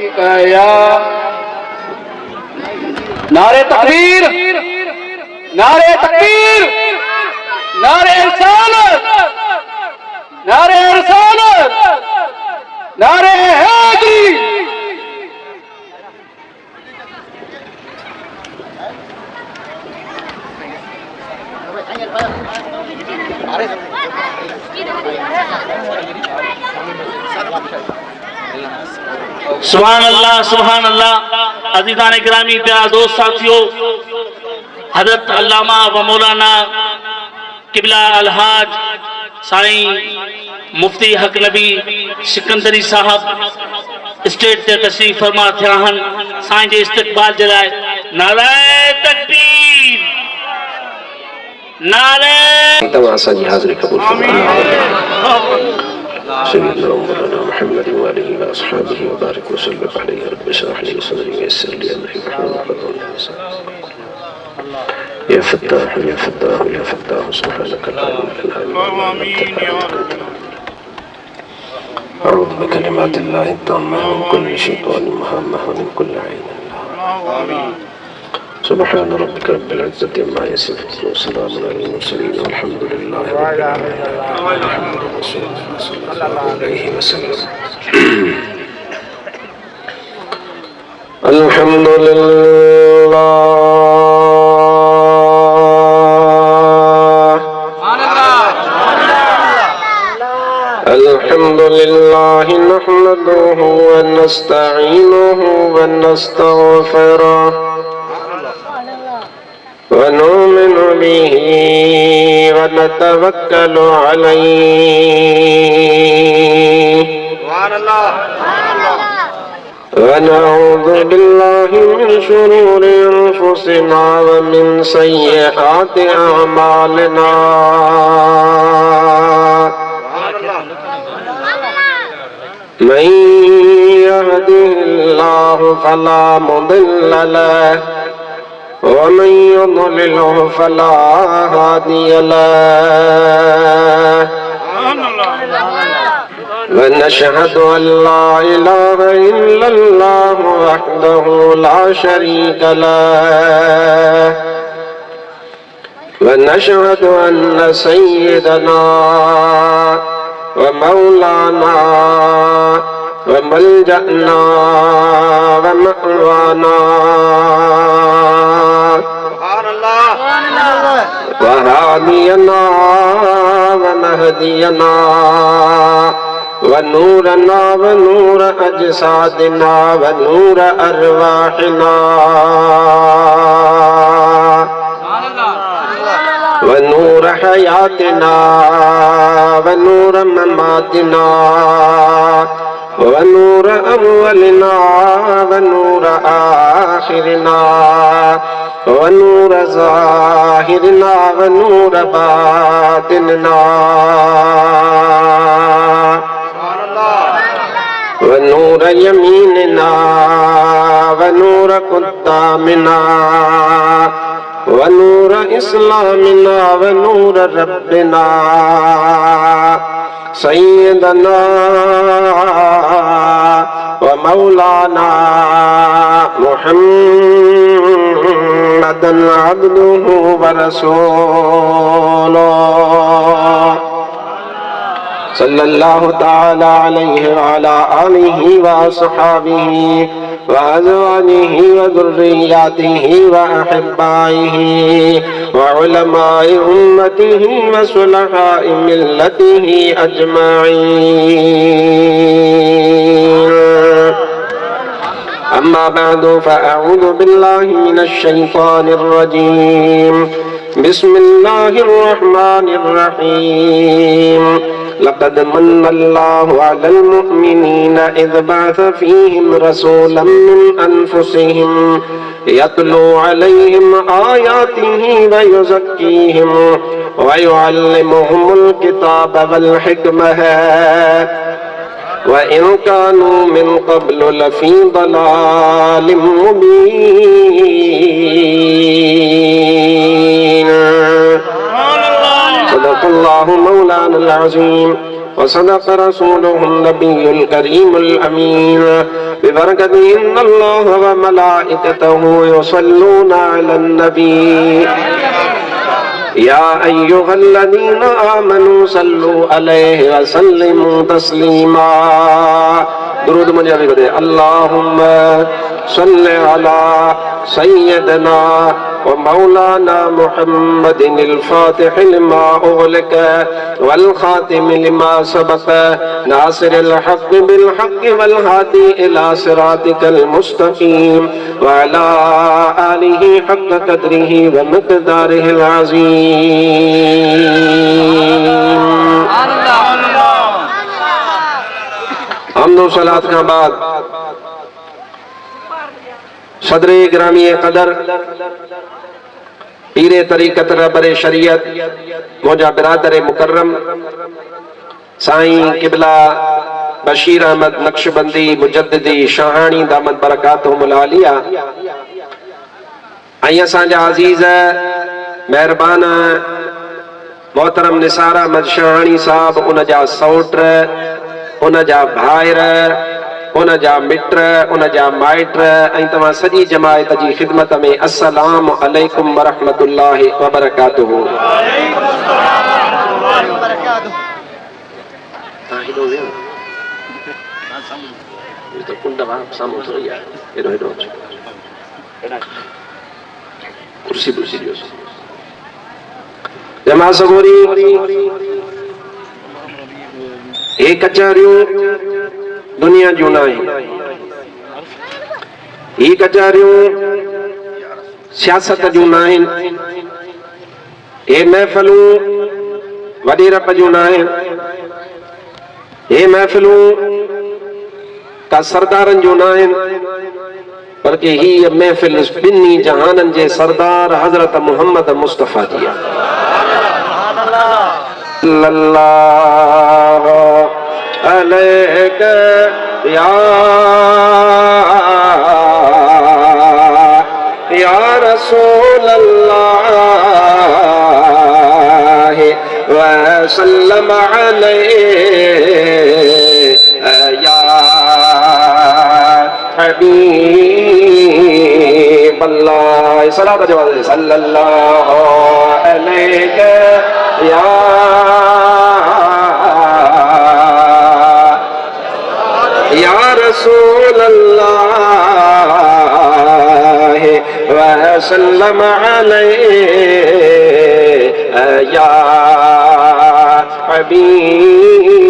या नारे तकबीर, नारे तकबीर, नारे रिसालत, नारे रिसालत, नारे हैदरी। सुभान अल्लाह, सुभान अल्लाह। अज़ीज़ान गिरामी, प्यारे दोस्त साथियों, हज़रत अल्लामा व मौलाना किबला अलहाज साईं मुफ्ती हक नबी सिकंदरी साहब स्टेट ते तशरीफ़ फरमा थिया आहिनि। साईं जे इस्तक़बाल जे लाइ नारे तकबीर, नारे तमाम असांजी हाज़िरी क़बूल सय्यदना मौलाना मुहम्मद व आलिहि व अस्हाबिहि व बारिक व सल्लम अलैहि रब्बि इश्रह ली सदरी व यस्सिर ली अमरी वाहलुल उक़दतम मिन लिसानी या फत्ताह या फत्ताह या फत्ताह सुब्हानका ला इलाहा इल्ला anta अऊज़ु बिकलिमातिल्लाहि ताम्माति मिन कुल्लि शैतानिन वहम्मिहि व मिन कुल्लि ऐनिन आमीन। सुब्हान रब्बिका रब्बिल इज़्ज़ति अम्मा यसिफून व सलामुन अलल मुरसलीन वल्हम्दुलिल्लाहि रब्बिल आलमीन। सल्लल्लाहु अलैहि वसल्लम। अल्हम्दुलिल्लाह, अल्हम्दुलिल्लाह नहमदुहु व नस्तईनुहु व नस्तगफिरुहु व नुमिनु बिही व नतवक्कलु अलैहि व नऊज़ु बिल्लाहि मिन शुरूरि अनफुसिना व मिन सय्यिआति अअमालिना। मन यहदिहिल्लाहु फला मुदिल्ल लहु व मन युद्लिल्हु फला हादिय लहु। व नशहदु अल्ला इलाहा इल्लल्लाहु वहदहु ला शरीक लहु व नशहदु अन्न सय्यदना व मौलाना व मलजअना व मअवाना व हादियना व महदियना व नूरना व नूर अजसादिना व नूर अरवाहिना व नूर हयातिना व नूर ममातिना व नूर अव्वलिना व नूर आखिरिना व नूर ज़ाहिरिना व नूर बातिनिना व नूर यमीनिना व नूर क़ुद्दामिना व नूर इस्लामिना व नूर रब्बिना सय्यदना व मौलाना मुहम्मदन अब्दुहु व रसूलुहु सल्लल्लाहु ताला अलैहि व अला आलिहि व अस्हाबिहि व अज़वाजिहि व ज़ुर्रिय्यातिहि व अहिब्बाइहि व उलमाए उम्मतिहि व सुलहाए मिल्लतिहि अजमाईन। अम्मा बअदु फ़अऊज़ु बिल्लाहि मिनश शैतानिर रजीम। बिस्मिल्लाहिर रहमानिर रहीम। लक़द मन्नल्लाहु अलल मुअमिनीन इज़ बअस फ़ीहिम रसूलन मिन अनफ़ुसिहिम यतलू अलैहिम आयातिही व युज़क्कीहिम व युअल्लिमुहुमुल किताब वल हिकमह व इन कानू मिन क़ब्लु लफ़ी ज़लालिम मुबीन। सदक़ल्लाहु मौलाना अल-अज़ीम। وصدق رسوله النبي الكريم الأمين ببركة إن الله وملائكته يصلون على النبي يا أيها الذين آمنوا صلوا عليه وسلموا تسليما درود منجابی بدے اللہم صل على سيدنا ومولانا محمد الفاتح لما أغلق والخاتم لما سبق ناصر الحق بالحق والهادي إلى صراطك المستقيم وعلى آله حق قدره ومقداره العظيم حمد و صلاة کا بعد صدر گرامی قدر پیر طریقت رہبر شریعت موجہ برادر مکرم سائیں قبلہ بشیر احمد نقشبندی مجددی شاہانی دامت برکاتہم العالیہ آئیہ سانجا عزیز مہربان محترم نثار احمد شاہانی صاحب ان جا سوٹر ان جا بھائر ان جا مٹر ان جا مائٹر ऐं तव्हां सॼी जमायत जी ख़िदमत में अस्सलाम अलैकुम वरहमतुल्लाहि वबरकातुहू कुर्सी कुर्सी जमा सगोरी हे कचहरियूं दुनिया जूं न आहिनि ही कचहरियूं सियासत जूं न आहिनि हे महफ़िलूं वॾे रब जूं न आहिनि हे महफ़िलूं का सरदारनि जूं न आहिनि बल्कि ही महफ़िल ॿिन्ही जहाननि जे सरदार हज़रत मुहम्मद मुस्तफ़ा जी आहे सल्लल्लाहु अलैहि या रसूल अल्लाह वसल्लम अलैहि या हबीब अल्लाह सलात का जवाब दे सल्लल्लाहु अलैहि या रसूल अल्लाह वसल्लम अलैहि या हबीब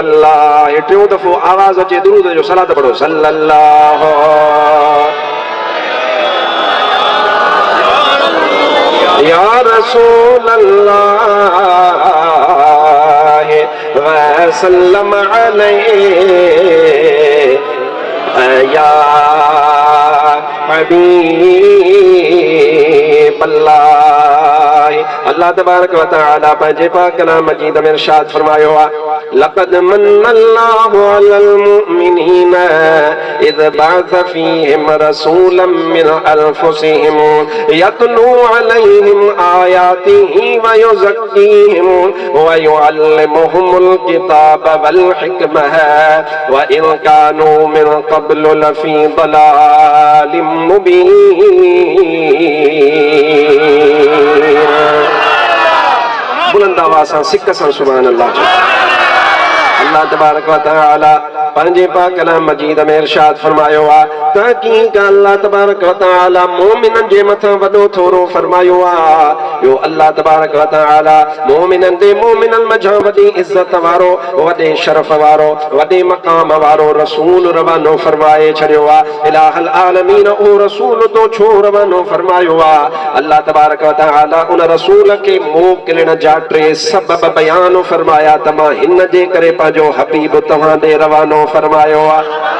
अल्लाह टियों दफ़ो आवाज़ अचे दुरूद जो सलात पढ़ो सल्लल्लाहु या रसूल अल्लाह वसल्लम अलैहि या हबीब अल्लाह अल्लाह तबारक व तआला पंहिंजे पाक कलाम मजीद में इरशाद फरमायो आहे लक़द मन्नल्लाहु अलल मुमिनीना इज़ बअस फीहिम रसूलन मिन अनफुसिहिम यतलू अलैहिम आयातिही व युज़क्कीहिम व युअल्लिमुहुमुल किताब वल हिकमह व इन कानू मिन क़ब्लु लफ़ी ضलालिम मुबीन बुलंद आवाज़ सां सिक सां सुभान अल्लाह अल्लाह तबारक व तआला पंहिंजे पाक कलाम मजीद में इरशाद फरमायो आहे तहक़ीक़ अल्लाह तबारक व तआला मोमिननि जे मथां वॾो थोरो फरमायो आहे ॿियो अल्लाह तबारक व तआला मोमिननि मथां वॾी इज़त वारो वॾे शरफ़ वारो वॾे मक़ाम वारो रसूल रवानो फरमाए छॾियो आहे इलाहुल आलमीन उहो रसूल तो छो रवानो फरमायो आहे अल्लाह तबारक व तआला उन रसूल खे मोकिलण जा टे सबब बयान फरमाया त मां हिन जे करे पंहिंजो हबीब तव्हां ॾे रवानो फरमायो आहे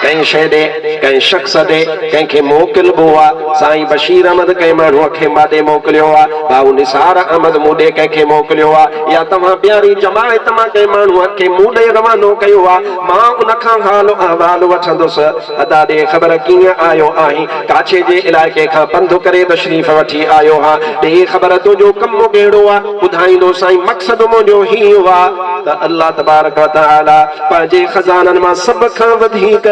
कहीं शइ ॾे, कहीं शख़्स ॾे, कंहिंखे मोकिलिबो आहे। साईं बशीर अहमद कंहिं माण्हूअ खे माॾे मोकिलियो आहे, भाऊ निसार अहमद मूं ॾे कंहिंखे मोकिलियो आहे, या तव्हां प्यारी जमायत मां कंहिं माण्हूअ खे मूं ॾे रवानो कयो आहे। मां उन खां हाल अहवाल वठंदुसि, अदा ॾे ख़बर कीअं आयो आहीं, काछे जे इलाइक़े खां पंधु करे तशरीफ़ वठी आयो हा, ॾे ख़बर तुंहिंजो कमु कहिड़ो आहे। ॿुधाईंदो साईं मक़सदु मुंहिंजो ही आहे त अल्लाह तबारक व तआला पंहिंजे खज़ाननि मां सभ खां वधीक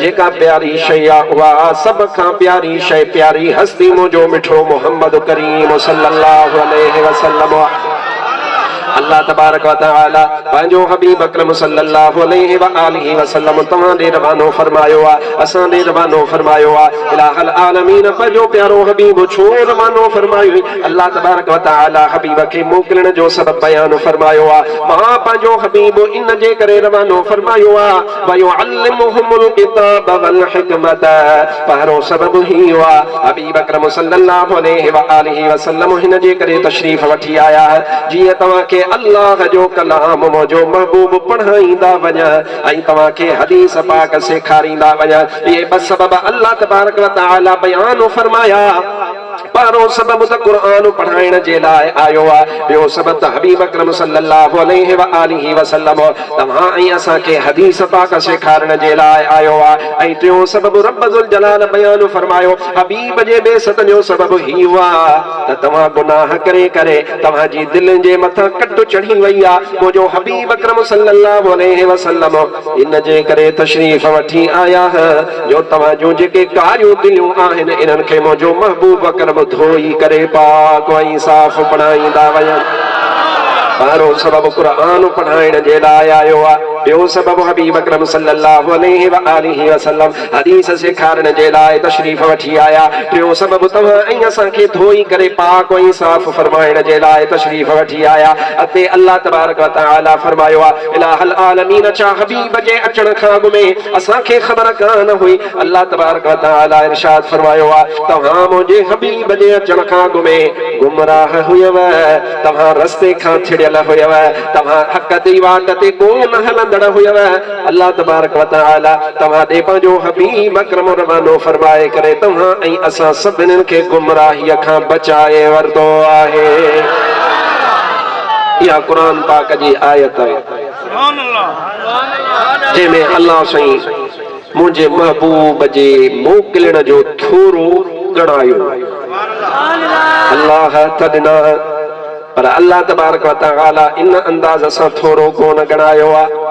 जेका प्यारी शइ आहे उहा सभ खां प्यारी शइ, प्यारी हस्ती मुंहिंजो मिठो मोहम्मद करीम सल्लल्लाहु अलैहि वसल्लम। अल्लाह तबारक व तआला पंहिंजो हबीब अकरम सल्लल्लाहु अलैहि व आलिहि वसल्लम तव्हां ॾे रवानो फरमायो आहे, असां ॾे रवानो फरमायो आहे। इलाहुल आलमीन पंहिंजो प्यारो हबीब छो रवानो फरमायो? अल्लाह तबारक व तआला हबीब खे मोकिलण जो सबब बयान फरमायो आहे। मां पंहिंजो हबीब इन जे करे रवानो फरमायो आहे, वयुअल्लिमुहुमुल किताब वल हिकमत, पहिरों सबब ही आहे हबीब अकरम सल्लल्लाहु अलैहि व आलिहि वसल्लम हिन जे करे तशरीफ़ वठी आया है जीअं तव्हांखे अल्लाह जो कलाम मुंहिंजो महबूब पढ़ाईंदा वञा ऐं तव्हांखे हदीस पाक सेखारींदा वञा। इहे ॿ सबब अल्लाह तबारक व तआला बयान फरमाया। पहिरों सबब त क़ुरान पढ़ाइण जे लाइ आयो आहे, ॿियो सबब त हबीब अकरम सल्लल्लाहु अलैहि व आलिहि वसल्लम तव्हां ऐं असांखे हदीस पाक सेखारण जे लाइ आयो आहे। ऐं टियों सबब रब ज़ुल जलाल बयान फरमायो, हबीब जे बेसत जो सबब ही आहे त तव्हां गुनाह करे करे तव्हांजी दिलि जे मथां कट चढ़ी वई आहे। मुंहिंजो हबीब अकरम सल्लल्लाहु अलैहि वसल्लम इन जे करे तशरीफ़ वठी आया जो तव्हां जेके कारियूं दिलियूं आहिनि इन्हनि खे मुंहिंजो महबूब अकरम धोई करे पाक ऐं साफ़ बणाईंदा वञनि। पहिरों सबब क़ुरान पढ़ाइण जे लाइ आयो आहे, ॿियो सबब हबीब अकरम सल्लल्लाहु अलैहि व आलिहि वसल्लम हदीस सेखारण जे लाइ तशरीफ़ वठी आया, टियों सबब तव्हां ऐं असांखे धोई करे पाक ऐं साफ़ फरमाइण जे लाइ तशरीफ़ वठी आया। अते अल्लाह तबारक व तआला फरमायो आहे, इलाहुल आलमीन छा हबीब जे अचण खां अॻु में असांखे ख़बर कान हुई? अल्लाह तबारक व तआला इरशाद फरमायो आहे, तव्हां मुंहिंजे हबीब जे अचण खां अॻु में गुमराह हुयव, तव्हां रस्ते खां छिड़ियल हुयव, तव्हां हक़ जी वाट ते कोन हलंदड़ हुयव। अल्लाह तबारक व तआला तव्हां ॾे पंहिंजो हबीब अकरम रवानो फरमाए करे तव्हां ऐं असां सभिनीनि खे गुमराहीअ खां बचाए वरितो आहे। इहा क़ुरान पाक जी आयत आहे जंहिंमें अल्लाह साईं मुंहिंजे महबूब जे मोकिलण जो थोरो ॻणायो। अल्लाह हथ ॾिना पर अल्लाह तबारक व तआला इन अंदाज़ सां थोरो कोन ॻणायो आहे।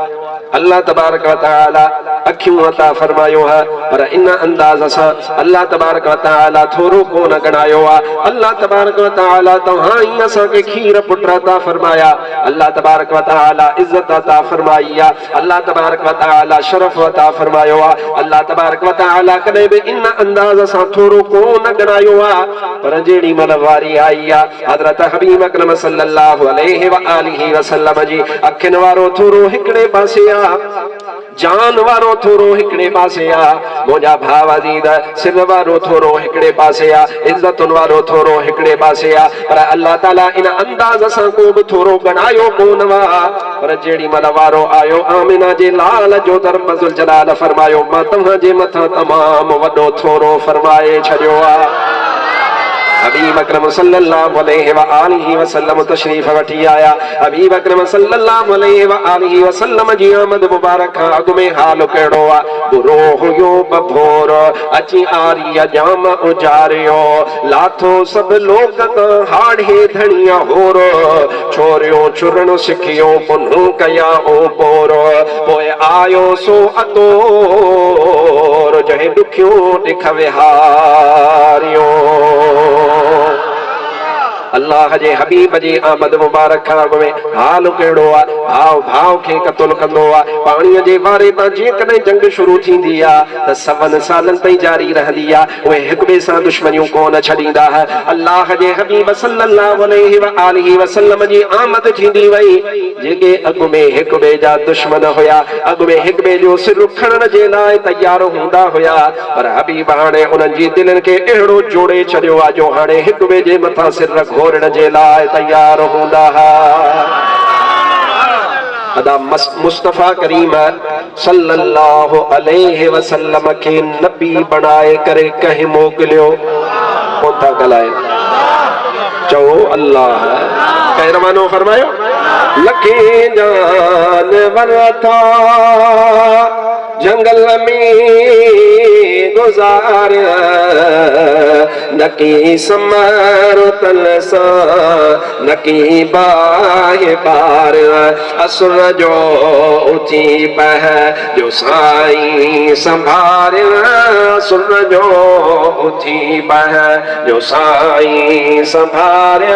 अल्लाह तबारक व तआला अखियूं अता फरमायो है पर इन अंदाज़ सां अल्लाह तबारक व तआला थोरो कोन ॻणायो आहे। अल्लाह तबारक व तआला तव्हां ई असांखे खीर पुट अता फरमाया, अल्लाह तबारक व तआला इज़त अता फरमाई आहे, अल्लाह तबारक व तआला शरफ अता फरमायो आहे। अल्लाह तबारक व तआला कॾहिं बि इन अंदाज़ सां थोरो कोन ॻणायो आहे। पर जेॾी महिल वारी आई आहे हज़रत हबीब अकरम सल्लल्लाहु अलैहि व आलिहि वसल्लम जी अखियुनि वारो थोरो हिकिड़े पासे आहे, जान वारो थोरो हिकिड़े पासे आहे, मुंहिंजा भाउ अज़ीज़ सिर वारो थोरो हिकिड़े पासे आहे, इज़तुनि वारो थोरो हिकिड़े पासे आहे। पर अल्लाह ताला इन अंदाज़ सां को बि थोरो ॻणायो कोन आहे। पर जेॾी महिल वारो आयो आमिना जे लाल जो त रब ज़ुल जलाल फरमायो, मां तव्हांजे मथां तमामु वॾो थोरो फरमाए छॾियो आहे। हबीब अकरम सल्लल्लाहु अलैहि व आलिहि वसल्लम तशरीफ़ वठी आया। हबीब अकरम सल्लल्लाहु अलैहि व आलिहि वसल्लम जी आमद मुबारक खां अॻु में हाल कहिड़ो आहे? बुरो हुयो बभोर अची आरी जाम उजारियो, लाथो सभु लोक तां हाड़े धणिया होर, छोरियो चुरण सिखियो पुन्हू कया ओ पोर, पोइ आयो सो अतोर जंहिं ॾुखियो ॾिख विहारियो। अल्लाह जे हबीब जी आमद मुबारक खां अॻु में हाल कहिड़ो आहे? भाव भाव खे क़त्ल कंदो आहे। पाणीअ जे बारे तां जेकॾहिं जंग शुरू थींदी आहे त 7 सालनि ताईं जारी रहंदी आहे। उहे हिक ॿिए सां दुश्मनियूं कोन छॾींदा। अल्लाह जे हबीब सल्लल्लाहु अलैहि व आलिहि वसल्लम जी आमद थींदी वई, जेके अॻु में हिक ॿिए जा दुश्मन हुया, अॻु में हिक ॿिए जो सिर खणण जे लाइ तयार हूंदा हुया, पर हबीब हाणे उन्हनि जी दिलनि खे अहिड़ो जोड़े छॾियो आहे जो हाणे हिक ॿिए जे मथां सिर घोरण जे लाइ तयार हूंदा। अदा मुस्तफ़ा करीम सल्लल्लाहु अलैहि वसल्लम के नबी बनाए करे कहीं मोकलियो कौन था गलाए चो अल्लाह कह रवानो फरमायो लखे जानवर था जंगल में गुजार नकी समर तलसा नकी बाहे पार असुर जो उठी पह जो साई संभार असुर जो उठी पह जो साई संभार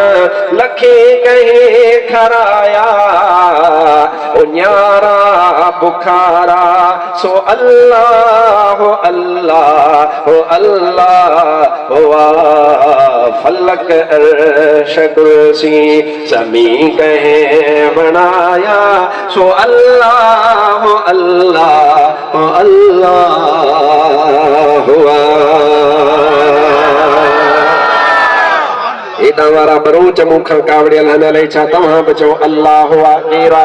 लखे कहे खराया उन्यारा बुखारा सो अल्लाह हो अल्लाह हो अल्लाह हुआ फलक अर्श कुर्सी समी कहे बनाया सो अल्लाह हो अल्लाह हो अल्लाह हुआ एदा वारा बरोच मुख कावड़ियल हनले छा तव्हां बचो अल्लाह हुआ केरा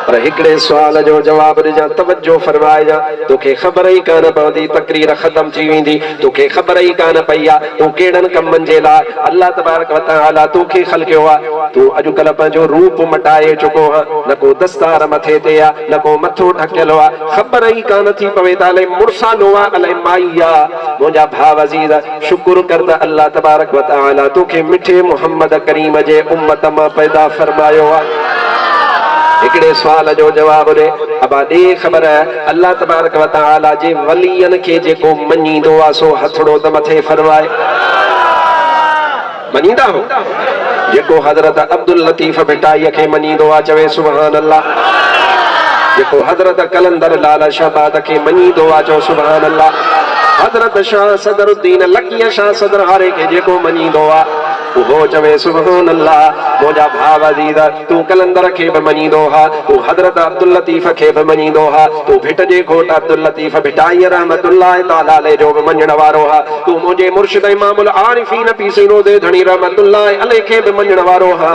पर हिकड़े सवाल जो जवाब ॾिजां तवज्जो फरमाइजां तोखे ख़बर ई कान पवंदी तकरीर ख़त्म थी वेंदी तोखे ख़बर ई कान पई आहे तूं कहिड़नि कमनि जे लाइ अल्लाह तबारक व तआला तोखे ख़लक़ियो आहे तूं अॼुकल्ह पंहिंजो रूप मटाए चुको आहे न को दस्तार मथे ते आहे न को मथो ढकियलु आहे ख़बर ई कान थी पवे त अलाए मुड़सानो आहे अलाए माई आहे मुंहिंजा भाउ अज़ीज़ शुक्र कर त अल्लाह तबारक व तआला तोखे मिठे मोहम्मद करीम जे उम्मत मां पैदा फरमायो आहे हिकड़े सवाल जो जवाब दे अबा दे खबर है अल्लाह तबारक व तआला जे वलियन के जेको मनींदो आ सो हथड़ो त मथे फरमाए मनींदा हो जेको हजरत अब्दुल लतीफ भिटाई के मनींदो आ चवे सुभान अल्लाह जेको हजरत कलंदर लाल शहबाद के मनींदो आ चो सुभान अल्लाह हजरत शाह सदरुद्दीन लकिया शाह सदर हारे के जेको मनींदो आ उहो चवे सुभान अल्लाह मोजा भाव अजीज तू कलंदर के भी मनींदो हा तू हजरत अब्दुल लतीफ के भी मनींदो हा तू भिट जे घोट अब्दुल लतीफ भिटाई रहमतुल्लाह तआला अलैहि जो भी मञण वारो हा तू मुझे मुर्शिद इमामुल आरिफीन पी सिनोदे धणी रहमतुल्लाह अलैहि के भी मञण वारो हा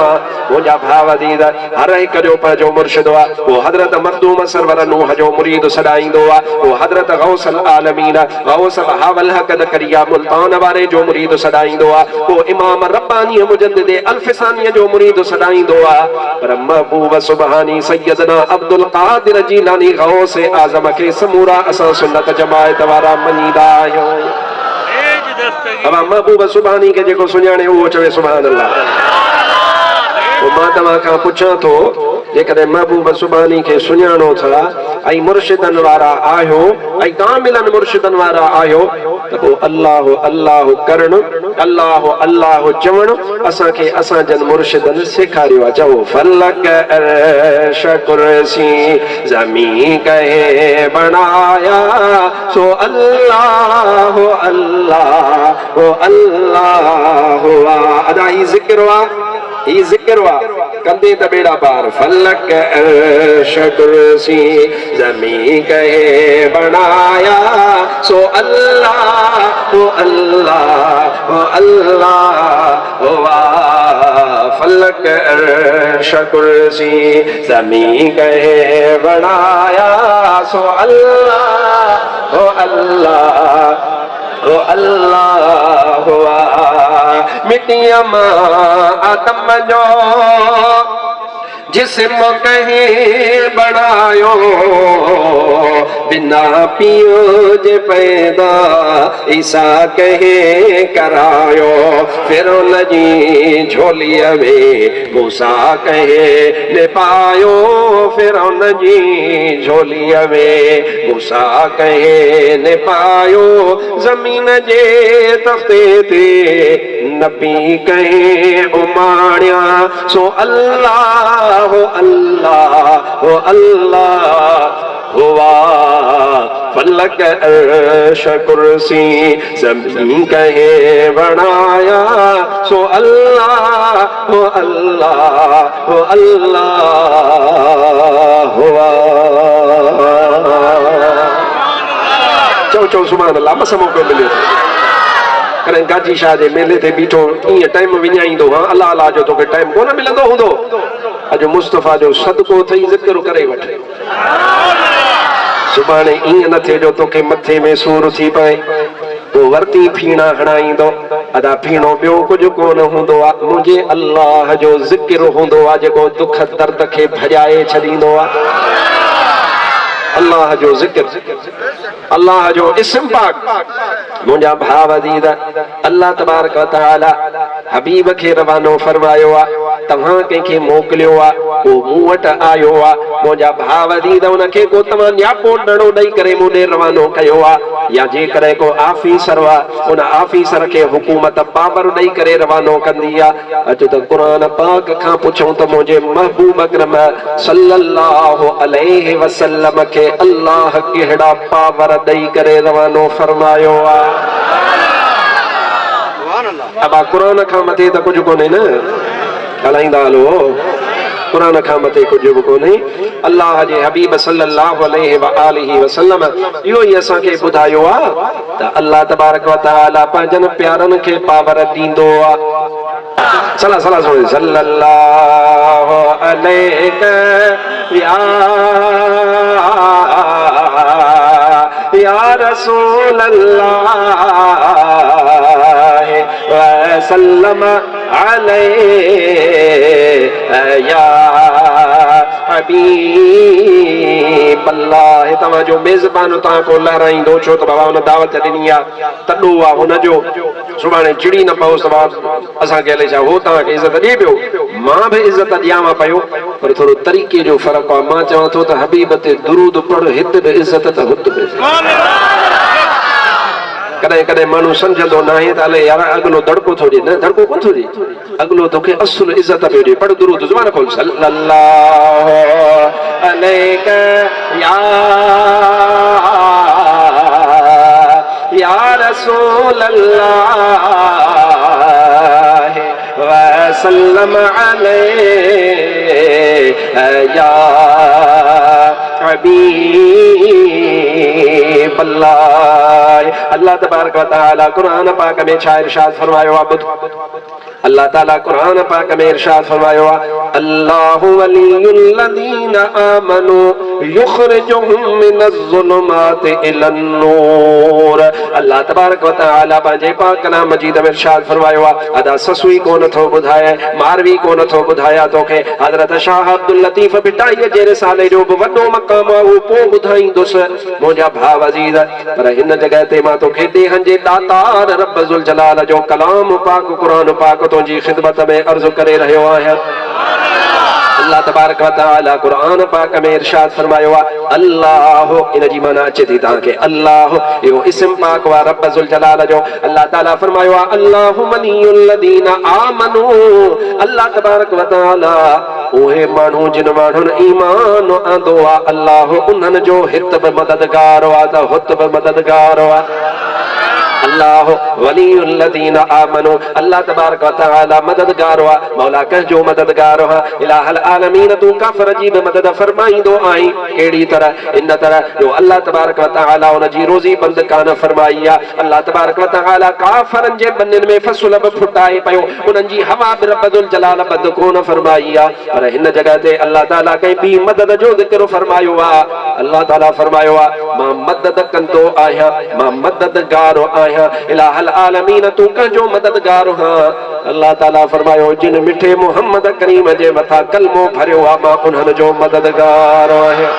मोजा भाव अजीज हर एक जो पंहिंजो मुर्शिद आ वो हजरत मखदूम सरवर नूह जो मुरीद सदाईंदो आ वो हजरत गौसल आलमीन गौस बहावल हक दकरिया मुल्तान वारे जो मुरीद सदाईंदो आ वो इमाम रब्बानी मुजद्दिद अल्फसानी जो मुरीद सदाईंदो आ पर महबूब सुबहानी सैयदना अब्दुल कादिर जीलानी गौस आजम के समूरा असां सुन्नत जमाअत वारा मनीदा आहियूं अब महबूब सुबहानी के जेको सुञाणे उहो चवे सुभान अल्लाह मां तव्हां खां पुछां थो जेकॾहिं महबूब सुबहानी के सुञाणो था ऐं मुर्शिदन वारा आहियो ऐं कामिलन मुर्शिदन वारा आहियो त पोइ अल्लाह अल्लाह करण अल्लाह अल्लाह चवण असांखे असां जन मुर्शिदन सेखारियो आहे चओ फलक अर्श कुर्सी ज़मीं कहे बनाया सो अल्लाह अल्लाह अल्लाह अदा ही ज़िक्र आहे ही ज़िक्र वा कंदे त बेड़ा पार फलक अर्श कुर्सी ज़मीं कहे बनाया सो अल्लाह अल्लाह अल्लाह फलक अर्श कुर्सी ज़मीं कहे बनाया सो अल्लाह अल्लाह अल्लाह मिट्टिया मां आदम जो जिस्म कहीं बनायो बिना पियो जे पैदा ईसा कहे करायो फिर जी झोलीअ में मूसा कहे ने पायो फिर जी झोलीअ में मूसा कहे ने पायो जमीन जे तख्ते ते नबी कहे उमाड़िया सो अल्लाह अल्लाह अल्लाह हुआ फलक अर्श कुर्सी ज़मीं कहे बनाया सो अल्लाह अल्लाह अल्लाह हुआ चो चो सुभान अल्लाह मस मौक़ो मिलियो करें गाजी शाह जे मेले ते बीठो ईअं टाइम विञाईंदो हाँ अल्लाह अल्लाह जो तोखे टाइम कोन मिलंदो हूंदो अज मुस्तफ़ा जो सदको थई ज़िक्र करे वठे सुभाणे ईअं न थिए जो तोखे मथे में सूर थी पए तो वरती फीणा हणाईंदो अदा फीणो ॿियो कुझु कोन हूंदो आहे मुंहिंजे अल्लाह जो ज़िक्र हूंदो आहे जेको दुख दर्द खे भॼाए छॾींदो आहे अल्लाह जो ज़िक्र अल्लाह जो इस्म पाक मुंहिंजा भाव अज़ीज़ अल्लाह तबारक व तआला हबीब खे रवानो फरमायो आहे तव्हां कंहिंखे मोकिलियो आहे उहो मूं वटि आयो आहे मुंहिंजा भाव अज़ीज़ उनखे को तव्हां न्यापो ॾणो ॾेई करे मूं ॾे रवानो कयो आहे या जेकॾहिं को आफ़ीसर आहे उन आफ़ीसर खे हुकूमत पावर ॾेई करे रवानो कंदी आहे अॼु त क़ुरान पाक खां पुछूं त मुंहिंजे महबूब अकरम सल्लल्लाहु अलैहि वसल्लम खे अल्लाह कहिड़ा पावर ॾेई करे रवानो फरमायो आहे अबा क़ुरान खां मथे त कुझु कोन्हे न ॻाल्हाईंदा हलो क़ुरान खां मथे कुझु बि कोन्हे अल्लाह जे हबीब सल्लल्लाहु अलैहि व आलिहि वसल्लम इहो ई असांखे ॿुधायो आहे त अल्लाह तबारक व तआला पंहिंजनि प्यारनि खे पावर ॾींदो आहे सला सला सुन सल्लल्लाहु अलैहि या रसूल अल्लाह वसल्लम अलैहि या हबीब अल्लाह तव्हां जो मेज़बान तव्हां को लहराईंदो छो त बाबा हुन दावत ॾिनी आहे तॾो आहे हुनजो सुभाणे चिड़ी न पओ असांखे हले छा हो तव्हांखे इज़त ॾिए पियो मां बि इज़त ॾियांव पियो पर थोरो तरीक़े जो फ़र्क़ु आहे मां चवां थो त हबीब ते दुरूद पढ़ हिते बि इज़त त हुते बि कॾहिं कॾहिं माण्हू सम्झंदो न आहे त हले यार अॻिलो दड़को थो ॾिए न दड़को कोन थो ॾिए अॻिलो तोखे असुल इज़त पियो ॾिए पढ़ दुरूद ज़ुबान खोल सल्लल्लाहु अलैहि या रसूल अल्लाह वसल्लम अलैहि या हबीब अल्लाह अल्लाह तबारक व तआला कुरान पाक में छा इरशाद फरमायो आहे अल्लाह ताला कुरान पाक में इरशाद फरमायो आहे अल्लाहु वलियुल लदीना आमनू युखरिजुहुम मिनज़-ज़ुलुमाति इलन-नूर अल्लाह तबारक व तआला पंहिंजे पाक कलाम मजीद में इरशाद फरमायो आहे अदा ससुई कोन थो ॿुधाए मारवी कोन थो ॿुधाया तोखे हज़रत शाह अब्दुल लतीफ़ पिटाईअ जे रिसाले जो बि वॾो मक़ाम आहे उहो पोइ ॿुधाईंदुसि मुंहिंजा भाउ अज़ीज़ पर हिन जॻह ते मां तोखे देहनि जे दातार रब ज़ुल जलाल जो कलाम पाक क़ुरान पाक तुंहिंजी ख़िदमत में अर्ज़ु करे रहियो आहियां अल्लाह तबारक व तआला कुरान पाक में इरशाद फरमायो आहे अल्लाह इन जी माना अचे थी तव्हांखे अल्लाह इहो इस्म पाक वा रब ज़ुल जलाल जो अल्लाह ताला फरमायो आहे अल्लाहु वलियुल लदीना आमनू अल्लाह तबारक व तआला उहे माण्हू जिन माण्हुनि ईमान आंदो आहे अल्लाह उन्हनि जो हित बि मददगार आहे त हुत बि मददगार आहे अल्लाह वलियुल लदीना आमनू अल्लाह तबारक व तआला मददगार वा मौला कंहिंजो मददगार वा इलाहुल आलमीन तू काफ़िर जी बि मदद फरमाईंदो आई कहिड़ी तरह इन तरह जो अल्लाह तबारक व तआला उन जी रोज़ी बंद कान फरमाई आहे अल्लाह तबारक व तआला काफ़िरनि जे बनियुनि में फसल बि फुटाए पियो उन्हनि जी हवा बि रब ज़ुल जलाल बंद कोन फरमाई आहे पर हिन जॻह ते अल्लाह ताला कंहिं ॿी मदद जो ज़िक्र फरमायो आहे अल्लाह ताला फरमायो आहे मां मदद कंदो आहियां मां मददगार आहियां इलाहुल आलमीन तू कंहिंजो मददगार हां अल्लाह ताला फरमायो जिन मिठे मोहम्मद करीम जे मथां कलमो भरियो आहे मां उन्हनि जो मददगार आहियां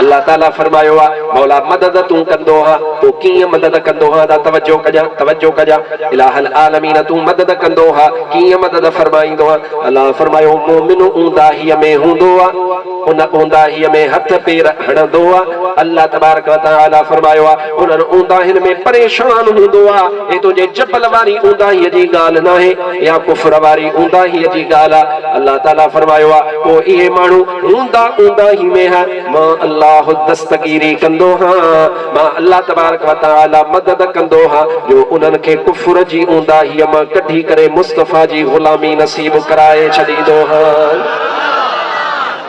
अल्लाह ताला फरमायो आहे मौला मदद तू कंदो हा तू कीअं मदद कंदो हा तवज्जो कजा इलाहुल आलमीन तू मदद कंदो हा कीअं मदद फरमाईंदो आहे अल्लाह फरमायो मोमिन ऊंदाहीअ में हूंदो आहे उन ऊंदाहीअ में हथ पेर हणंदो आहे अल्लाह तबारक व तआला फरमायो आहे उन्हनि ऊंदाहियुनि में परेशान हूंदो आहे हे तुंहिंजे जबल वारी ऊंदाहीअ जी ॻाल्हि न आहे या कुफर वारी ऊंदाहीअ जी ॻाल्हि आहे अल्लाह ताला फरमायो आहे पोइ इहे माण्हू ऊंदाही में है मां अल्लाह दस्तगीरी कंदो हां मां अल्लाह तबारक व तआला मदद कंदो हां जो उन्हनि खे कुफर जी ऊंदाहीअ मां कढी करे मुस्तफ़ा जी ग़ुलामी नसीब कराए छॾींदो हां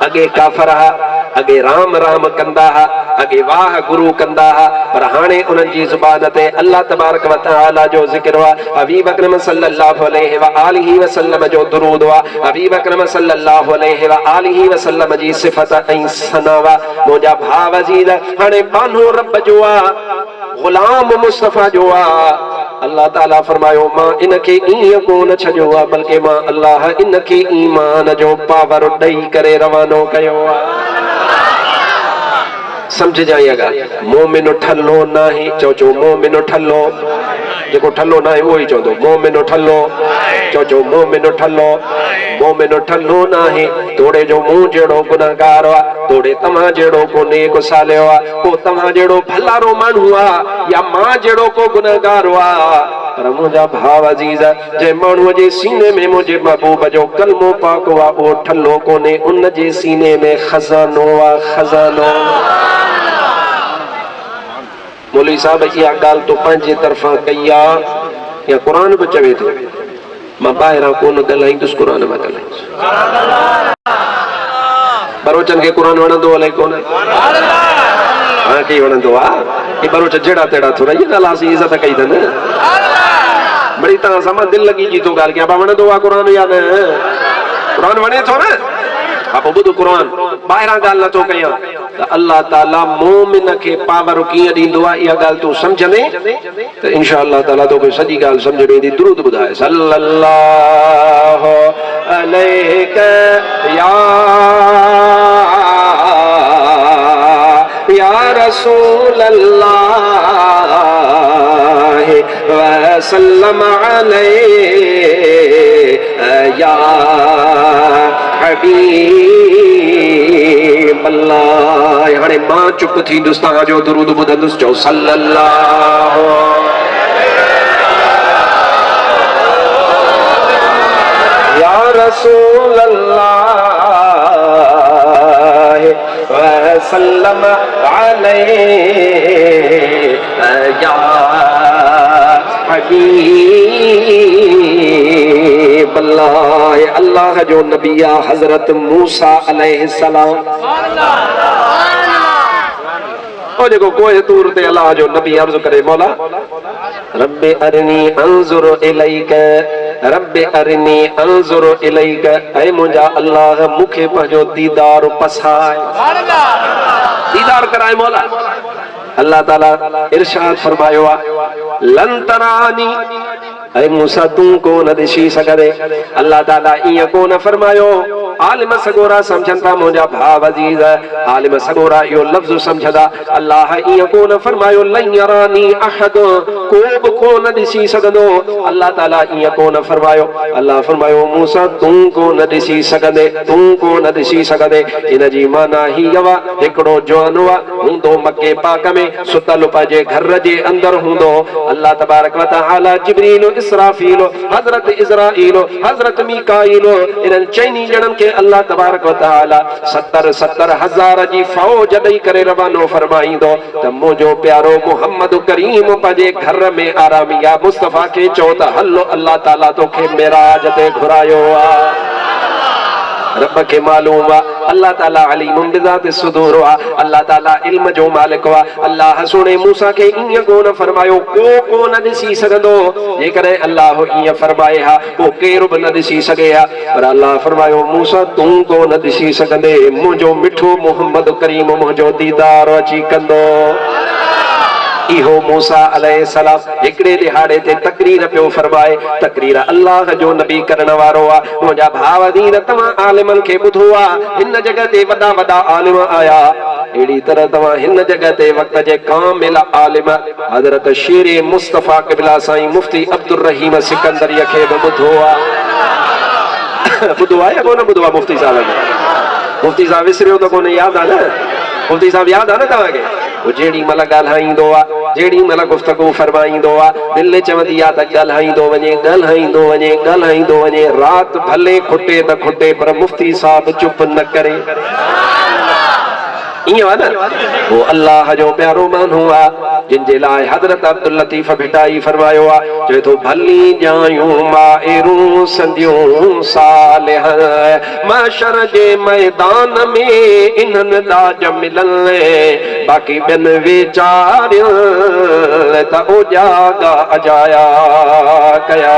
अगे काफ़िर हा अगे राम राम कंदा हा अगे वाह गुरु कंदा हा पर हाणे उन्हनि जी ज़ुबान ते अल्लाह तबारक व तआला जो ज़िक्र वा हबीब अकरम सल्लल्लाहु अलैहि व आलिहि वसल्लम जो दुरूद वा हबीब अकरम सल्लल्लाहु अलैहि व आलिहि वसल्लम जी सिफ़त ऐं सना वा मुंहिंजा भाउ अज़ीज़ हाणे बानो रब जो आ गुलाम मुस्तफ़ा जो आ अल्लाह ताला फरमायो मां इनखे ईअं कोन छॾियो आहे बल्कि मां अल्लाह इनखे ईमान जो पावर ॾेई करे रवानो कयो आहे समझ जाइएगा मोमिन ठल्लो नाहे चो मोमिन ठल्लो जेको ठल्लो नाहे उहो ई चवंदो मोमिन ठल्लो चो मोमिन ठल्लो नाहे तोड़े जो मुंहुं जहिड़ो गुनहगार आहे तोड़े तव्हां जहिड़ो को नेक सालियो आहे को तव्हां जहिड़ो भलारो माण्हू आहे या मां जहिड़ो को गुनहगार आहे पर मुंहिंजा भाउ अज़ीज़ जंहिं माण्हूअ जे सीने में मुंहिंजे महबूब जो कलमो पाक आहे उहो ठल्लो कोन्हे उन जे सीने में खज़ानो आहे खज़ानो मौलवी साहब इहा ॻाल्हि तो पंहिंजे तरफ़ां कई आहे या क़ुर बि चवे थो मां ॿाहिरां कोन ॻाल्हाईंदुसि क़ुर मां ॻाल्हाईंदुसि बरोचनि खे क़ुर वणंदो अलाए कोन तव्हांखे वणंदो आहे कि बरोच जहिड़ा तहिड़ा थोरा इहा ॻाल्हि असीं इज़त कई अथनि वरी तव्हां सां मां दिलि लॻी जी थो ॻाल्हि कयां पाण वणंदो आहे क़ुर या न क़ुर वणे थो न हा पोइ ॿुध क़ुर ॿाहिरां ॻाल्हि नथो कयां त अल्लाह ताला मोमिन खे पावर कीअं ॾींदो आहे इहा ॻाल्हि तूं सम्झंदे त इंशा अल्लाह ताला तोखे सॼी ॻाल्हि सम्झ में ईंदी दुरूद ॿुधाए सल्लल्लाहु अलैहि या रसूल अल्लाह व सल्लम अलैहि या हबीब अल्लाह हाणे मां चुप थींदुसि तव्हांजो दुरूद ॿुधंदुसि चओ सल्लल्लाहु या रसूल अल्लाह व सल्लम अलैहि या हबीब अल्लाह जो नबी हजरत मूसा अलैहिस्सलाम ओ जेको कोई तूर ते अल्लाह जो नबी अर्ज़ करे मौला रब्बे अरनी अंजुर इलैक रब्बे अरनी अंजुर इलैक ऐ मुंहिंजा अल्लाह मूंखे पंहिंजो दीदार पसाए दीदार कराए मौला अल्लाह ताला इरशाद फरमायो लन तरानी ऐ मूसा तू कोन ॾिसी सघंदे अल्लाह ताला ईअं कोन फरमायो आलिम सगोरा समझन था मुंहिंजा भाउ अज़ीज़ आलिम सगोरा इहो लफ़्ज़ समझंदा अल्लाह ईअं कोन फरमायो लन यरानी अहद को बि कोन ॾिसी सघंदो अल्लाह ताला ईअं कोन फरमायो अल्लाह फरमायो मूसा तू कोन ॾिसी सघंदे तू कोन ॾिसी सघंदे इन जी माना ही आहे हिकिड़ो जवानो हूंदो मके पाक में सुतल पंहिंजे घर जे अंदर हूंदो अल्लाह तबारक व तआला जिब्रील इसराफील हजरत इज़राइल हजरत मीकाईल इन्हनि चइनी ॼणनि खे अल्लाह तबारक व तआला 70,000 जी फौज ॾेई करे रवानो फरमाईंदो त मुंहिंजो प्यारो मोहम्मद करीम पंहिंजे घर में आरामिया मुस्तफ़ा खे चओ त हलो अल्लाह ताला तोखे मेराज ते घुरायो आहे रब के मालूम अल्लाह ताला अलीमुम बिज़ात सुदूर अल्लाह ताला इल्म जो मालिक अल्लाह सोने मूसा के ईअं कोन फरमायो को कोन ॾिसी सघंदो जेकॾहिं अल्लाह ईअं फरमाए हा को केर बि न ॾिसी सघे हा पर अल्लाह फरमायो मूसा तू कोन ॾिसी सघंदे मुंहिंजो मिठो मोहम्मद करीम मुंहिंजो दीदार अची कंदो इहो मूसा अलैहिस्सलाम हिकड़े दिहाड़े ते तकरीर पियो फरमाए तकरीर अल्लाह जो नबी करण वारो आहे मुंहिंजा भाउ दीन तव्हां आलिमनि खे ॿुधो आहे हिन जगह ते वॾा वॾा आलिम आया अहिड़ी तरह तव्हां हिन जगह ते वक़्त जे कामिल आलिम हज़रत शेर मुस्तफ़ा क़िबला साईं मुफ्ती अब्दुर रहीम सिकंदरीअ खे बि ॿुधो आहे ॿुधो आहे या कोन ॿुधो आहे मुफ्ती साहब विसरियो त कोन यादि आहे न मुफ्ती साहब यादि आहे न तव्हांखे वो जेड़ी मल ॻाल्हाईंदो आहे जेड़ी मल गुफ़्तगू फरमाईंदो आहे दिलि चवंदी आहे त ॻाल्हाईंदो वञे रात भले खुटे त खुटे पर मुफ्ती साहब चुप न करे इएं आहे न वो अल्लाह जो प्यारो माण्हू आहे जिन जे लाइ हज़रत अब्दुल लतीफ़ भिटाई फरमायो आहे चवे थो भली जायूं माइरूं संदियूं सालिह महशर जे मैदान में इन्हनि दाज मिलनि बाक़ी ॿियनि वीचारियल त उजागा अजाया कया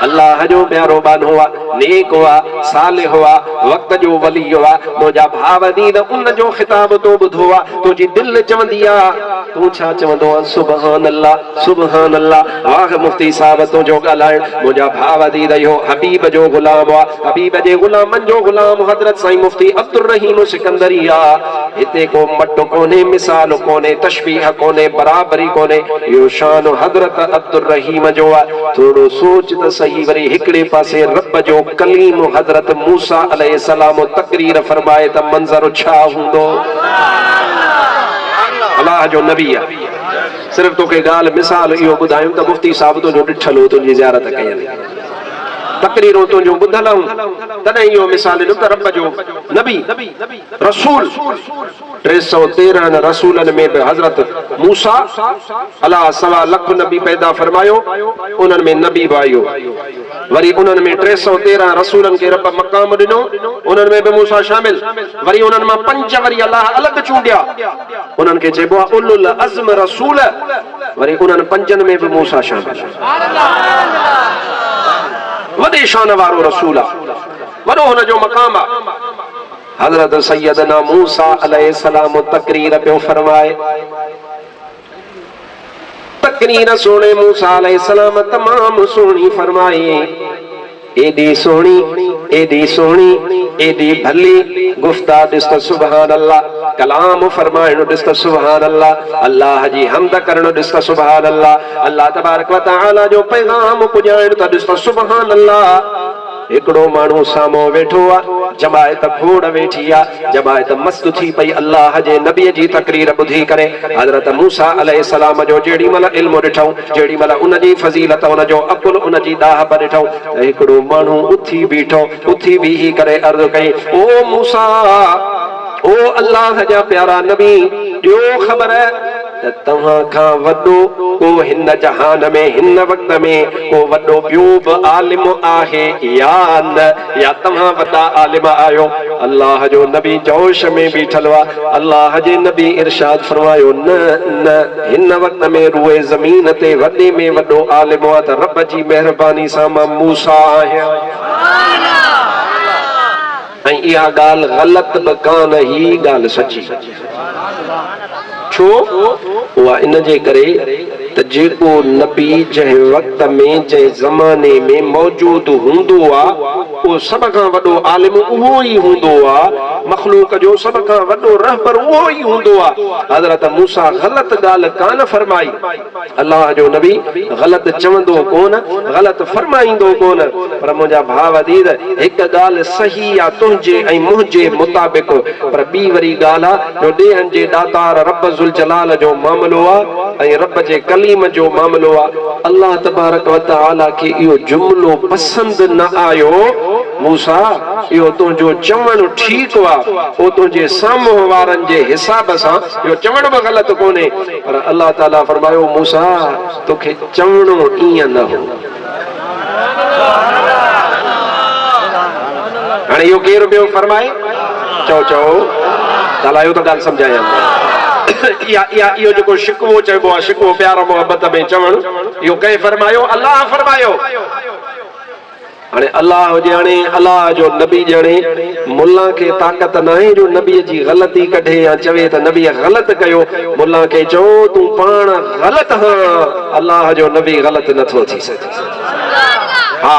अल्लाह जो प्यारो बान हुआ नेक हुआ साले हुआ वक्त जो वली हुआ मुंहिंजा भाव दीन उन जो खिताब तो ॿुधो आहे तुंहिंजी दिलि चवंदी आहे तूं छा चवंदो आहे सुभान अल्लाह सुभान अल्लाह वाह मुफ्ती साहब तुंहिंजो ॻाल्हाइण मुंहिंजा भाव दीन इहो हबीब जो ग़ुलाम आहे हबीब जे ग़ुलामनि जो ग़ुलाम हज़रत साईं मुफ्ती अब्दुर रहीम सिकंदरी आहे हिते को मट कोन्हे मिसाल कोन्हे तशबीह कोन्हे बराबरी कोन्हे इहो शान हज़रत अब्दुर रहीम जो आहे थोरो सोच त सही वरी हिकड़े पासे रब जो कलीम हज़रत मूसा अलैहिस्सलाम तकरीर फरमाए त मंज़र छा हूंदो अल्लाह जो नबी आहे सिर्फ तोखे ॻाल्हि मिसाल इहो ॿुधायूं त मुफ्ती साहब तुंहिंजो ॾिठल हो तुंहिंजी ज़ियारत कयल तकरीरूं तुंहिंजो ॿुधल हूं तॾहिं इहो मिसाल ॾिनो त रब जो नबी रसूल 313 रसूलनि में बि हज़रत मूसा अलाह 1.25 लख नबी पैदा फरमायो उन्हनि में नबी बि आयो वरी उन्हनि में 313 रसूलनि खे रब मक़ाम ॾिनो उन्हनि में बि मूसा शामिल वरी उन्हनि मां 5 वरी अलाह अलॻि चूंडिया उन्हनि खे चइबो आहे उलुल अज़्म रसूल वरी उन्हनि 5 में बि मूसा शामिल वॾे शान वारो रसूल आहे वॾो हुनजो मक़ाम आहे हज़रत सैयदना मूसा अलैहिस्सलाम तकरीर पियो फरमाए तकरीर सोने मूसा अलैहिस्सलाम तमाम सुहिणी फरमाई एडी सोहनी एडी भली गुफ्ता ॾिस त सुभान अल्लाह कलाम फरमाइणो ॾिस त सुभान अल्लाह अल्लाह जी हमद करणो ॾिस त सुभान अल्लाह अल्लाह तबारक व तआला जो पैगाम पुॼाइणो त ॾिस त सुभान अल्लाह हिकिड़ो माण्हू साम्हूं वेठो आहे जमायत खोड़ वेठी आहे जमायत मस्त थी पई अल्लाह जे नबीअ जी तकरीर ॿुधी करे हज़रत मूसा अलैहिस्सलाम जो जेॾी महिल इल्मु ॾिठऊं जेॾी महिल उनजी फज़ीलत उनजो अकुल उनजी दाहब ॾिठऊं त हिकिड़ो माण्हू उथी बीठो उथी बीही करे अर्ज़ु कई ओ मूसा ओ अल्लाह जा प्यारा नबी ॾियो ख़बर तव्हां खां वॾो को हिन जहान में हिन वक़्त में को वॾो ॿियो बि आलिम आहे या न या तव्हां वॾा आलिम आहियो अल्लाह जो नबी जोश में बीठल आहे अल्लाह जे नबी इरशाद फरमायो न न हिन वक़्त में रूए ज़मीन ते वॾे में वॾो आलिम आहे त रब जी महिरबानी सां मां मूसा आहियां ऐं इहा ॻाल्हि ग़लति बि कान ही ॻाल्हि सची छो उहा इन जे करे त जेको नबी जंहिं वक़्त में जंहिं ज़माने में मौजूद हूंदो आहे उहो सभ खां वॾो आलिम उहो ई हूंदो आहे मख़लूक जो सभ खां वॾो रहबर उहो ई हूंदो आहे हज़रत मूसा ग़लति ॻाल्हि कान फरमाई अल्लाह जो नबी ग़लति चवंदो कोन ग़लति फरमाईंदो कोन पर मुंहिंजा भाउ दीद हिकु ॻाल्हि सही आहे तुंहिंजे ऐं मुंहिंजे मुताबिक़ पर ॿी वरी ॻाल्हि आहे जो ॾेहनि जे दातार रब ज़ुल जलाल जो मामिलो आहे ऐं रब जे कलीम जो मामिलो आहे अल्लाह तबारक व तआला खे इहो जुमिलो पसंदि न आयो मूसा इहो तुंहिंजो चवणु ठीकु आहे उहो तुंहिंजे साम्हूं वारनि जे हिसाब सां इहो चवणु बि ग़लति कोन्हे पर अल्लाह ताला फरमायो मूसा तोखे चवणो ईअं न हो हाणे इहो केरु ॿियो फरमाए चओ ॻाल्हायो त ॻाल्हि सम्झायां इहो जेको शिकवो चइबो आहे शिकवो प्यार मोहबत में चवणु इहो कंहिं फरमायो अल्लाह फरमायो हाणे अल्लाह ॼाणे अल्लाह जो नबी ॼाणे मुल्ला खे ताक़त न आहे जो नबीअ जी ग़लती कढे या चवे त नबीअ ग़लति कयो मुल्ला खे चओ तूं पाण ग़लति अल्लाह जो नबी ग़लति नथो थी सघे हा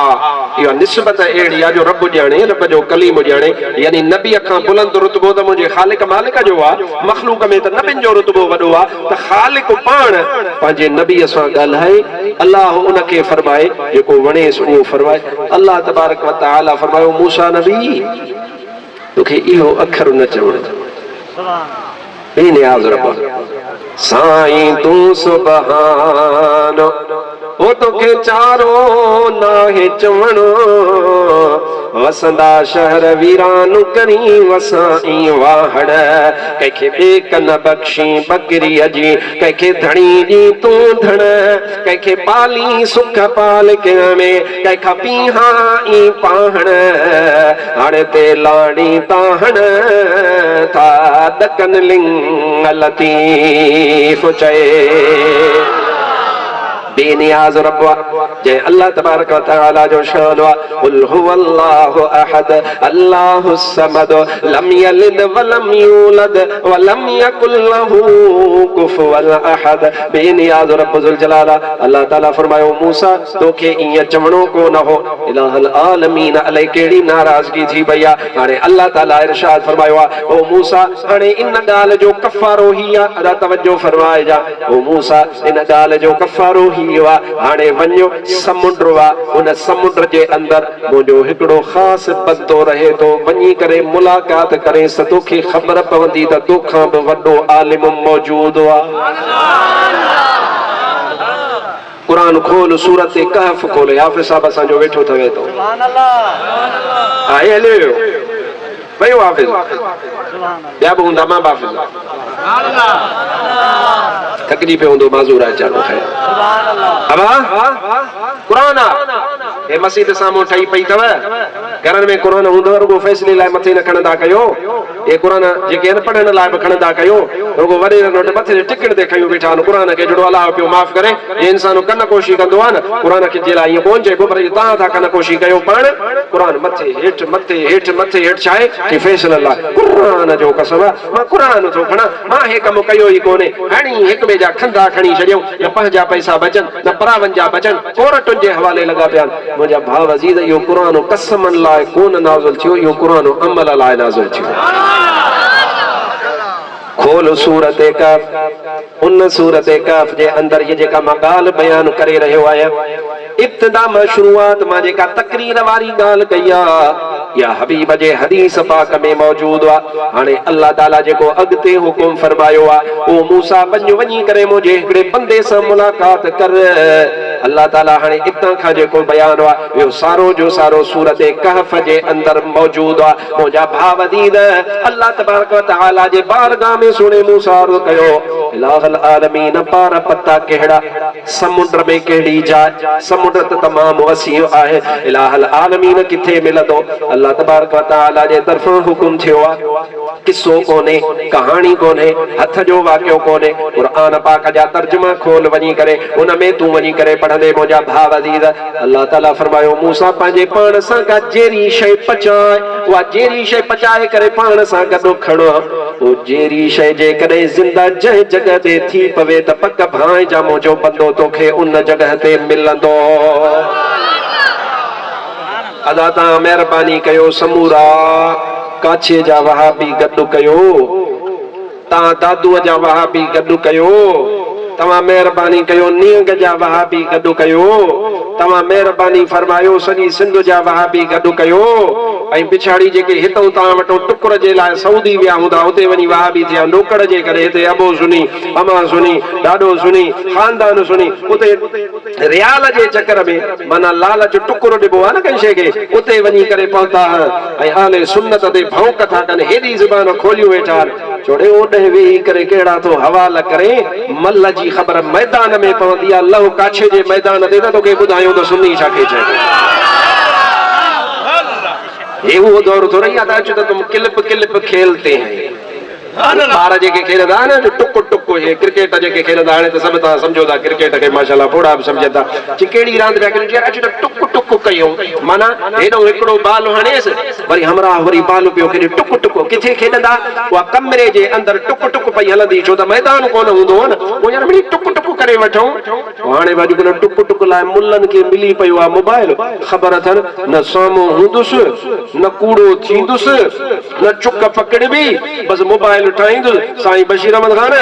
इहा निस्बत अहिड़ी आहे जो रब ॼाणे रब जो कलीम ॼाणे यानी नबीअ खां बुलंद रुतबो त मुंहिंजे ख़ालिक मालिक जो आहे मख़लूक में त नबियुनि जो रुतबो वॾो आहे त ख़ालिक पाण पंहिंजे नबीअ सां ॻाल्हाए अल्लाह उनखे फरमाए जेको वणेसि उहो फरमाए अल्लाह तबारक व तआला फरमायो मूसा नबी तोखे इहो अखर न चवणो बेनियाज़ रब साईं तूं सुभान ओ तोखे चारो नाहे चवणो वसंदा शहर वीरान करी वसाई वाहड़ कंहिंखे ॿेक न बख़्शी बकरी जी कंहिंखे धणी जी तूं धण कंहिंखे पाली सुख पाल में कंहिंखां पीहा ई पाहण हाणे ते लाड़ी ताहण था ॾकन लिंग लतीफ़ चए बेनियाज़ रब जय अल्लाह तबारक व तआला जो शान वा कुल हुवल्लाहु अहद अल्लाहुस समद लम यलिद व लम यूलद व लम यकुल लहू कुफुवन अहद बेनियाज़ रब जुल जलाला अल्लाह ताला फरमायो मूसा तोखे इया चवणो को न हो इलाहुल आलमीन अलै केड़ी नाराजगी थी भैया हाणे अल्लाह ताला इरशाद फरमायो ओ मूसा हाणे इन गाल जो कफारो ही अदा तवज्जो फरमाए जा ओ मूसा इन गाल जो कफारो हाणे वञो समुंड उन समुंड जे अंदर मुंहिंजो हिकिड़ो ख़ासि बंदो रहे थो वञी करे मुलाक़ात करे तोखे ख़बर पवंदी त तोखां बि वॾो आलिम मौजूद आहे कुरान खोल सूरत कहफ खोले हाफ़िज़ साहब असांजो वेठो थवे थो आहे हले वियो वयो हाफ़िज़ ॿिया बि हूंदा मां हाफ़िज़ थकजी पियो हूंदो माज़ूर आहे चालू ख़ैर अबा कुरान हे मस्जिद साम्हूं ठही पई अथव घरनि में कुरान हूंदव रुगो फ़ैसिले लाइ मथे न खणंदा कयो हे कुरान जेके आहिनि पढ़ण लाइ बि खणंदा कयो रुगो वॾे वटि मथे जे टिकट ते खयूं वेठा आहिनि कुरान खे जहिड़ो अलाह पियो माफ़ करे हे इंसान कन कोशी कंदो आहे न कुरान खे जे लाइ ईअं कोन चइबो पर तव्हां था कन कोशी कयो पाण कुरान मथे हेठि मथे हेठि मथे हेठि छा आहे कि फ़ैसिले लाइ कुरान जो कसम मां कुरान थो खणा मां हे कमु कयो ई कोन्हे हाणे हिक ॿिए जा खंदा खणी छॾियऊं न पंहिंजा पैसा बचनि न परावनि जा बचनि कोरटुनि जे हवाले लॻा पिया मुंहिंजा भाउ अज़ीज़ इहो क़ुरान कसमनि लाइ कोन नाज़िल थियो इहो क़ुरान अमल लाइ नाज़िल थियो खोल सूरत कहफ उन सूरत कहफ जे अंदर ये जेका मां ॻाल्हि बयान करे रहियो आहियां इब्तिदा में शुरुआत मां जेका तकरीर वारी ॻाल्हि कई आहे या हबीब जे हदीस पाक में मौजूद आहे हाणे अल्लाह ताला जेको अॻिते हुकुम फरमायो आहे ओ मूसा वञी करे मुंहिंजे हिकिड़े बंदे सां मुलाक़ात कर अल्लाह ताला हाणे इतां खां जेको बयान आहे इहो सारो जो सारो सूरत कहफ जे अंदर मौजूद आहे मुंहिंजा भाउ अज़ीज़ अल्लाह तबारक व तआला जे बारगाह में सुणे मूसा अर्ज़ कयो इलाहुल आलमीन पार पता कहिड़ा समुंड में कहिड़ी जाइ समुंड त तमामु वसीउ आहे इलाहुल आलमीन किथे मिलंदो अल्लाह तबारक व तआला जे तरफ़ां हुकुम थियो आहे किस्सो कोन्हे कहाणी कोन्हे हथ जो वाक़ियो कोन्हे क़ुरान पाक जा तर्जुमा खोल वञी करे उन में तूं वञी करे पढ़ंदे मुंहिंजा भाउ अज़ीज़ अल्लाह ताला फरमायो मूसा पंहिंजे पाण सां गॾु जहिड़ी शइ पचाए उहा जहिड़ी शइ पचाए करे पाण सां गॾु खणो उहो जहिड़ी शइ जेकॾहिं ज़िंदा जंहिं जॻह ते थी पवे त पक भाई जा मुंहिंजो बंदो तोखे उन जॻह ते मिलंदो अदा तव्हां महिरबानी कयो समूरा काछे जा वहाबी गॾु कयो तव्हां दादूअ जा वहाबी गॾु कयो तव्हां महिरबानी कयो नींग जा वहाबी गॾु कयो तव्हां महिरबानी फरमायो सॼी सिंध जा वहाबी गॾु कयो ऐं पिछाड़ी जेके हितों तव्हां वटो टुकुर जे लाइ सऊदी विया हूंदा हुते वञी वहाबी थिया नौकर जे करे हिते अबो सुनी अमा सुनी ॾाढो सुनी खानदान सुनी उते रियाल जे चकर में माना लालच टुकुर ॾिबो आहे न कंहिं शइ खे उते वञी करे पहुता ऐं हाले सुन्नत ते भौंक था कनि हेॾी ज़ुबान खोलियूं वेठा छोड़े ओॾे वेही करे कहिड़ा थो हवाला करे मल जी ख़बर मैदान में पवंदी आहे लहू काछे जे मैदान ते न तोखे ॿुधायूं त सुन्नी छा खे चए ये वो दौर थोड़ा याद आ चुका तुम क्लिप क्लिप खेलते हैं ॿार जेके खेलंदा आहिनि न टुक टुक हे क्रिकेट जेके खेलंदा हाणे त सभु तव्हां सम्झो था क्रिकेट खे माशाल्लाह फोड़ा बि सम्झनि था कहिड़ी रांदि पिया कनि अचो त टुक टुक कयूं माना हेॾो हिकिड़ो बाल हणेसि वरी हमराह वरी बाल पियो खेॾे टुक टुक किथे खेॾंदा उहा कमरे जे अंदरि टुक टुक पई हलंदी छो त मैदान कोन हूंदो हो न पोइ यार मिड़ी टुक टुक करे वठूं हाणे अॼुकल्ह टुक टुक लाइ मुल्लनि खे मिली पियो आहे मोबाइल ख़बर अथनि न साम्हूं हूंदुसि न कूड़ो थींदुसि न चुक पकड़बी बसि मोबाइल साईं बशीर अहमद खान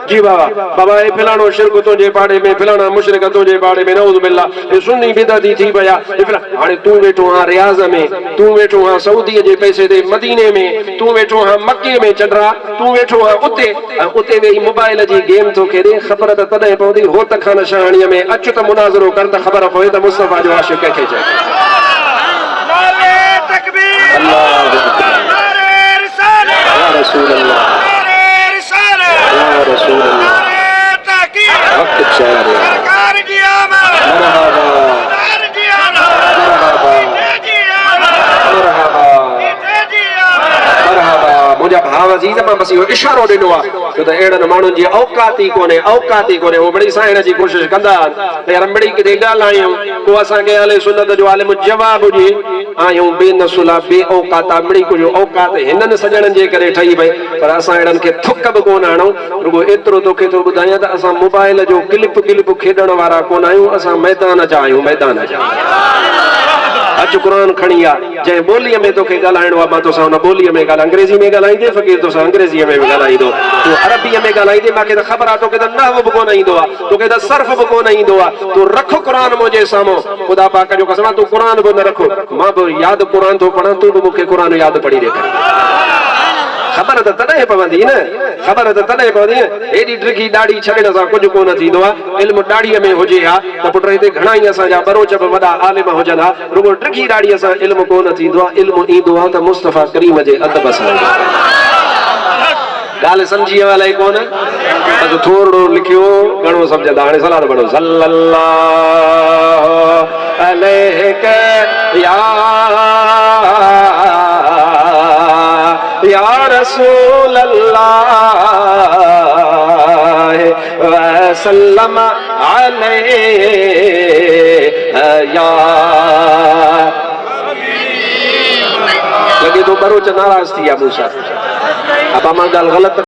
जी बाबा बाबा ये फिलानो शिरक तुझे पाड़े में फिलाना मुशरिक तुझे पाड़े में नऊज़ बिल्लाह ये सुन्नी बिदअती थी पया हाणे तूं वेठो हां रियाज़ में तूं वेठो हां सऊदी जे पैसे ते मदीने में तूं वेठो हां मक्के में चंद्रा तूं वेठो हां उते वेही मोबाइल जी गेम थो खेॾे ख़बर त तॾहिं पवंदी हो त खान शहाणीअ में अच त मुनाज़रो कर त ख़बर पवे त मुस्तफ़ा जो आशिक़ कंहिंखे चए तकबीर अल्लाहु अकबर नारे रिसालत या रसूल अल्लाह नारे रिसालत या रसूल अल्लाह नारे तहकीक वक्त शायर सरकार की आमद मरहबा सरकार की आमद मरहबा जी आमद मरहबा जी आमद मरहबा मुझा भाव अजीज मां बस इहो इशारो ॾिनो आहे छो त अहिड़नि माण्हुनि जी औकात ई कोन्हे उहो बड़ी साइण जी कोशिशि कंदा आहिनि यार मिड़ी किथे ॻाल्हायूं को असांखे अहले सुन्नत जो आलिम जवाब हुजे आहियूं बेनसुला बे औकाता मिड़ी कुझु औकात हिननि सॼणनि जे करे ठही पई पर असां अहिड़नि खे थुक बि कोन आणूं रुगो एतिरो तोखे थो ॿुधायां त असां मोबाइल जो क्लिप खेॾण वारा कोन आहियूं असां मैदान जा आहियूं मैदान जा अॼु क़ुर खणी आ जंहिं ॿोलीअ में तोखे ॻाल्हाइणो आहे मां तोसां हुन ॿोलीअ में ॻाल्हाए अंग्रेज़ी में ॻाल्हाईंदे फ़क़ीर तोसां अंग्रेज़ीअ में बि ॻाल्हाईंदो तूं अरबीअ में ॻाल्हाईंदे मूंखे त ख़बर आहे तोखे त नहव बि कोन ईंदो आहे तोखे त सर्फ बि कोन ईंदो आहे तूं रख क़ुर मुंहिंजे साम्हूं ख़ुदा पाक जो कसम तूं क़ुर बि न रखो मां बि यादि क़ुर थो पढ़ां तूं बि मूंखे क़ुर यादि पढ़ी ॾेखार ख़बर त तॾहिं पवंदी न ख़बर त तॾहिं पवंदी हेॾी ड्रिघी ॾाढ़ी छॾण सां कुझु कोन थींदो आहे इल्मु ॾाढ़ीअ में हुजे हा त पुट हिते घणा ई असांजा बरोच बि वॾा आलिम हुजनि हा रुगो ड्रिघी ॾाढ़ीअ सां इल्मु कोन थींदो आहे इल्मु ईंदो आहे त मुस्तफ़ा करीम जे अदब सां ॻाल्हि सम्झी अलाए कोन बस थोरो लिखियो घणो सम्झंदा हाणे सलाद पढ़ो सल्लल्लाहु अलैहि या रसूल अल्लाह वसल्लम अलैहि या लगे तो बरोच नाराज थी मूंसां अब मां ॻाल्हि ग़लति